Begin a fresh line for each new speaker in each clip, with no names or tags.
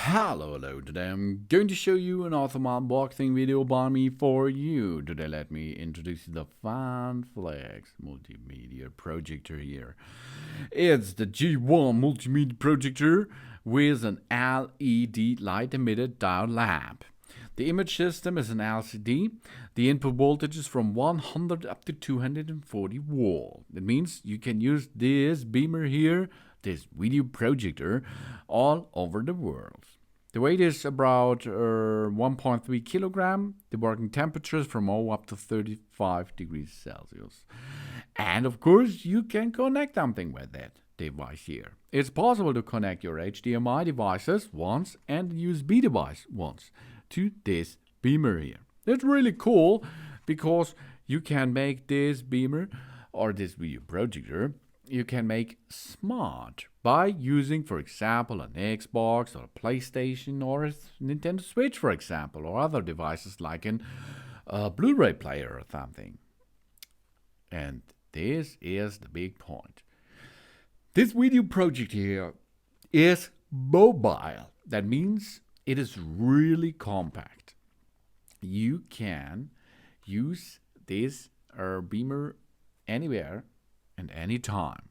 Hello, today I'm going to show you an awesome unboxing video by me for you. Today let me introduce you the FunFlix multimedia projector here. It's the G1 multimedia projector with an LED light emitted diode lamp. The image system is an LCD. The input voltage is from 100 up to 240 volt. That means you can use this beamer here, this video projector, all over the world. The weight is about 1.3 kilogram. The working temperature is from 0 up to 35 degrees Celsius. And of course, you can connect something with that device here. It's possible to connect your HDMI devices once and USB device once to this beamer here. It's really cool because you can make this beamer or this video projector, you can make smart by using, for example, an Xbox or a PlayStation or a Nintendo Switch, for example, or other devices like a Blu-ray player or something. And this is the big point. This video project here is mobile. That means it is really compact. You can use this beamer anywhere and any time,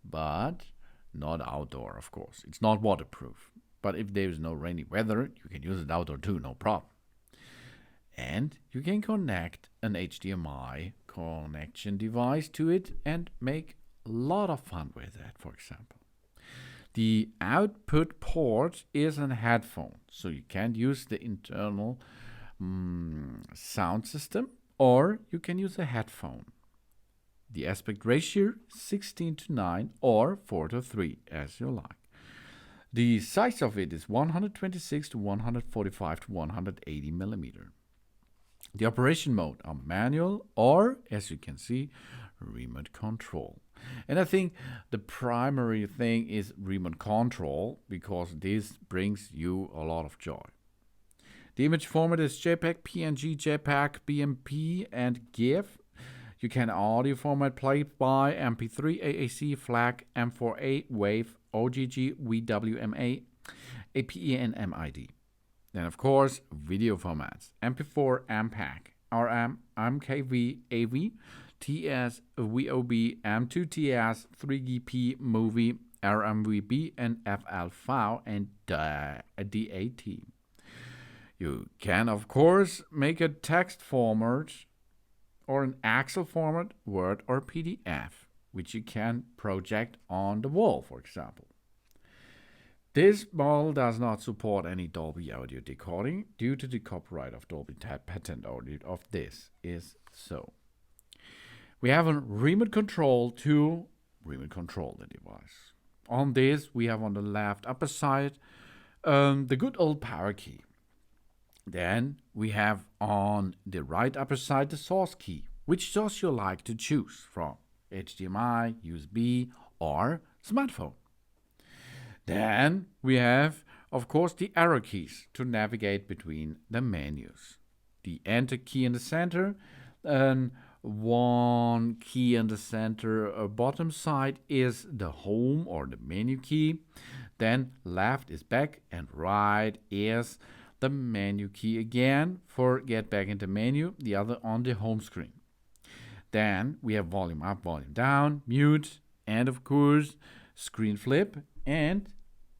but not outdoor, of course. It's not waterproof, but if there is no rainy weather, you can use it outdoor too, no problem. And you can connect an HDMI connection device to it and make a lot of fun with that, for example. The output port is a headphone, so you can't use the internal sound system, or you can use a headphone. The aspect ratio 16:9 or 4:3, as you like. The size of it is 126 to 145 to 180 millimeter. The operation mode are manual or, as you can see, remote control. And I think the primary thing is remote control because this brings you a lot of joy. The image format is JPEG, PNG, JPEG, BMP, and GIF. You can audio format play by MP3, AAC, FLAC, M4A, WAV, OGG, WWMA, APE, and MID. Then, of course, video formats: MP4, MPEG, RM, MKV, AV, TS, VOB, M2TS, 3GP, Movie, RMVB, and FLV, and DAT. You can, of course, make a text format or an Excel format, Word, or PDF, which you can project on the wall, for example. This model does not support any Dolby audio decoding due to the copyright of Dolby patent audio of this is so. We have a remote control to remote control the device. On this, we have on the left upper side the good old power key. Then we have on the right upper side the source key, which source you like to choose from: HDMI, USB, or smartphone. Then we have, of course, the arrow keys to navigate between the menus. The enter key in the center, and one key in the center bottom side is the home or the menu key. Then left is back and right is the menu key again for get back into menu, the other on the home screen. Then we have volume up, volume down, mute, and of course screen flip. And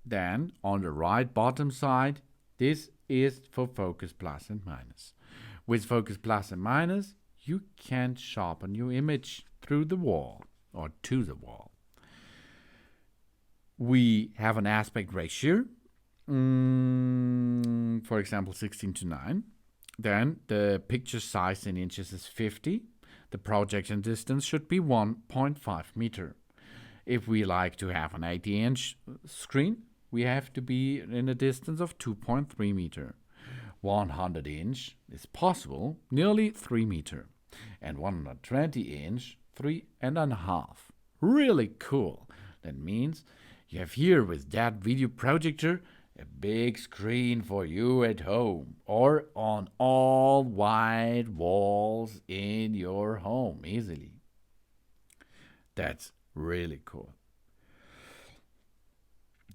then on the right bottom side, this is for focus plus and minus. With focus plus and minus, you can sharpen your image through the wall or to the wall. We have an aspect ratio, for example, 16:9. Then the picture size in inches is 50. The projection distance should be 1.5 meter. If we like to have an 80-inch screen, we have to be in a distance of 2.3 meter. 100-inch is possible, nearly 3 meter. And 120-inch, 3.5. Really cool. That means you have here with that video projector a big screen for you at home or on all white walls in your home easily. That's really cool.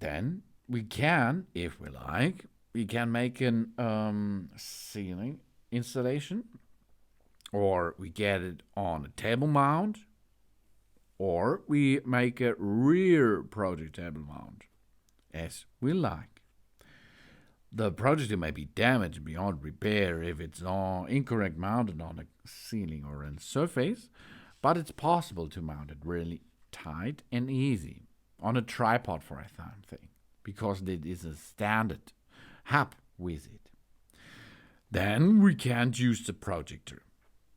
Then we can, if we like, we can make an ceiling installation, or we get it on a table mount, or we make a rear project table mount, as we like. The projector may be damaged beyond repair if it's incorrect mounted on a ceiling or a surface, but it's possible to mount it really tight and easy on a tripod, for example, because it is a standard hub with it. Then we can use the projector.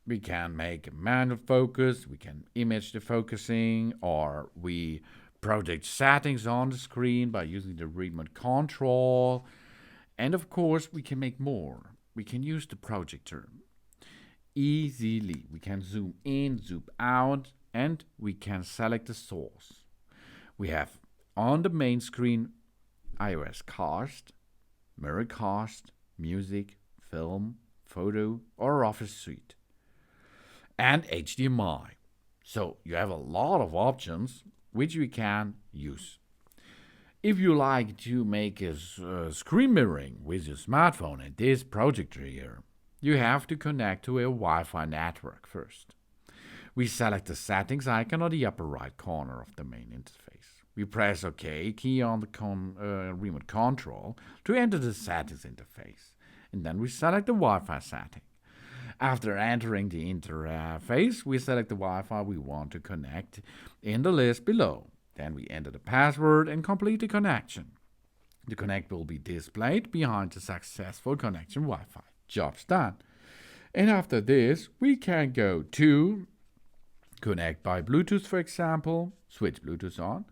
We can make a manual focus, we can image the focusing, or we project settings on the screen by using the remote control. And of course, we can make more. We can use the projector easily. We can zoom in, zoom out, and we can select the source. We have on the main screen iOS cast, mirror cast, music, film, photo, or Office suite, and HDMI. So you have a lot of options which we can use. If you like to make a screen mirroring with your smartphone and this projector here, you have to connect to a Wi-Fi network first. We select the settings icon on the upper right corner of the main interface. We press OK key on the remote control to enter the settings interface, and then we select the Wi-Fi setting. After entering the interface, we select the Wi-Fi we want to connect in the list below. Then we enter the password and complete the connection. The connect will be displayed behind the successful connection Wi-Fi. Job's done. And after this, we can go to connect by Bluetooth, for example, switch Bluetooth on,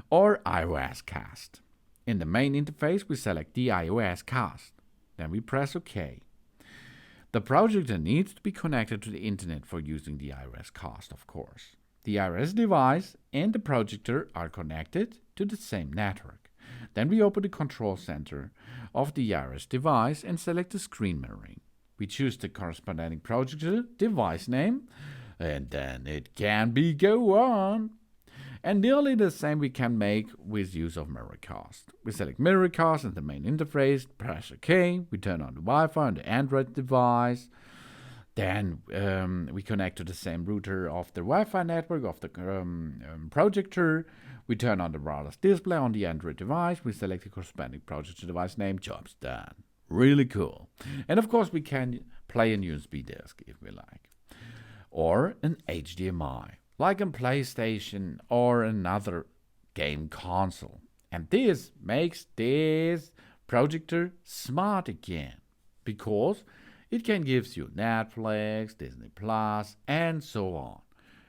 or iOS cast. In the main interface, we select the iOS cast. Then we press OK. The projector needs to be connected to the internet for using the iOS cast, of course. The iOS device and the projector are connected to the same network. Then we open the control center of the iOS device and select the screen mirroring. We choose the corresponding projector device name, and then it can be go on. And nearly the same we can make with use of mirrorcast. We select mirrorcast in the main interface, press OK, we turn on the Wi-Fi on the Android device. Then we connect to the same router of the Wi-Fi network of the projector. We turn on the wireless display on the Android device. We select the corresponding projector device name. Job's done. Really cool. And of course, we can play a USB disk if we like, or an HDMI, like a PlayStation or another game console. And this makes this projector smart again, because it can give you Netflix, Disney Plus, and so on.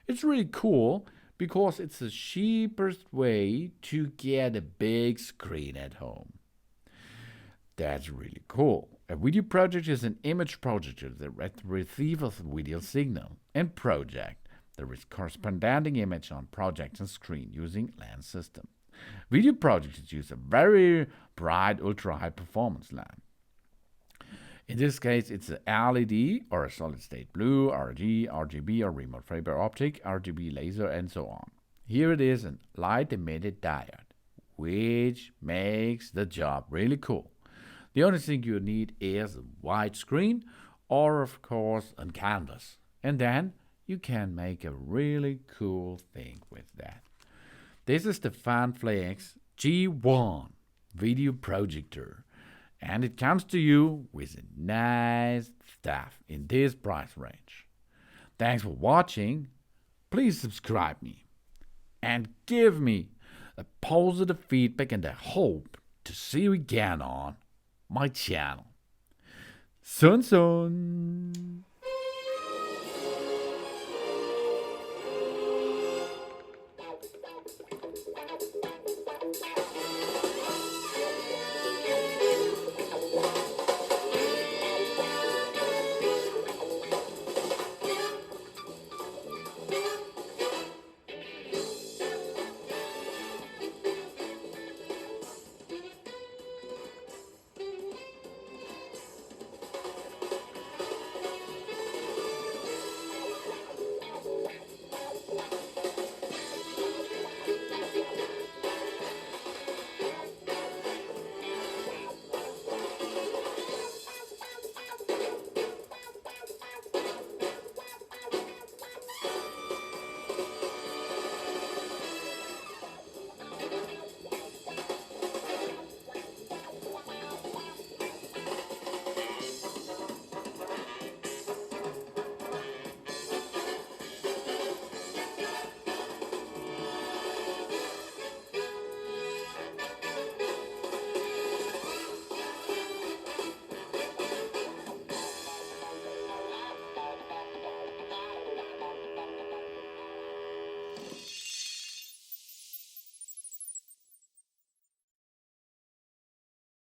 It's really cool because it's the cheapest way to get a big screen at home. That's really cool. A video projector is an image projector that receives a video signal and project the corresponding image on projection screen using lens system. Video projectors use a very bright ultra-high performance lamp. In this case, it's an LED or a solid-state blue, RGB or remote fiber optic, RGB laser, and so on. Here it is a light-emitted diode, which makes the job really cool. The only thing you need is a wide screen or, of course, a canvas. And then you can make a really cool thing with that. This is the FunFlix G1 video projector. And it comes to you with nice stuff in this price range. Thanks for watching. Please subscribe me and give me a positive feedback, and I hope to see you again on my channel. Soon.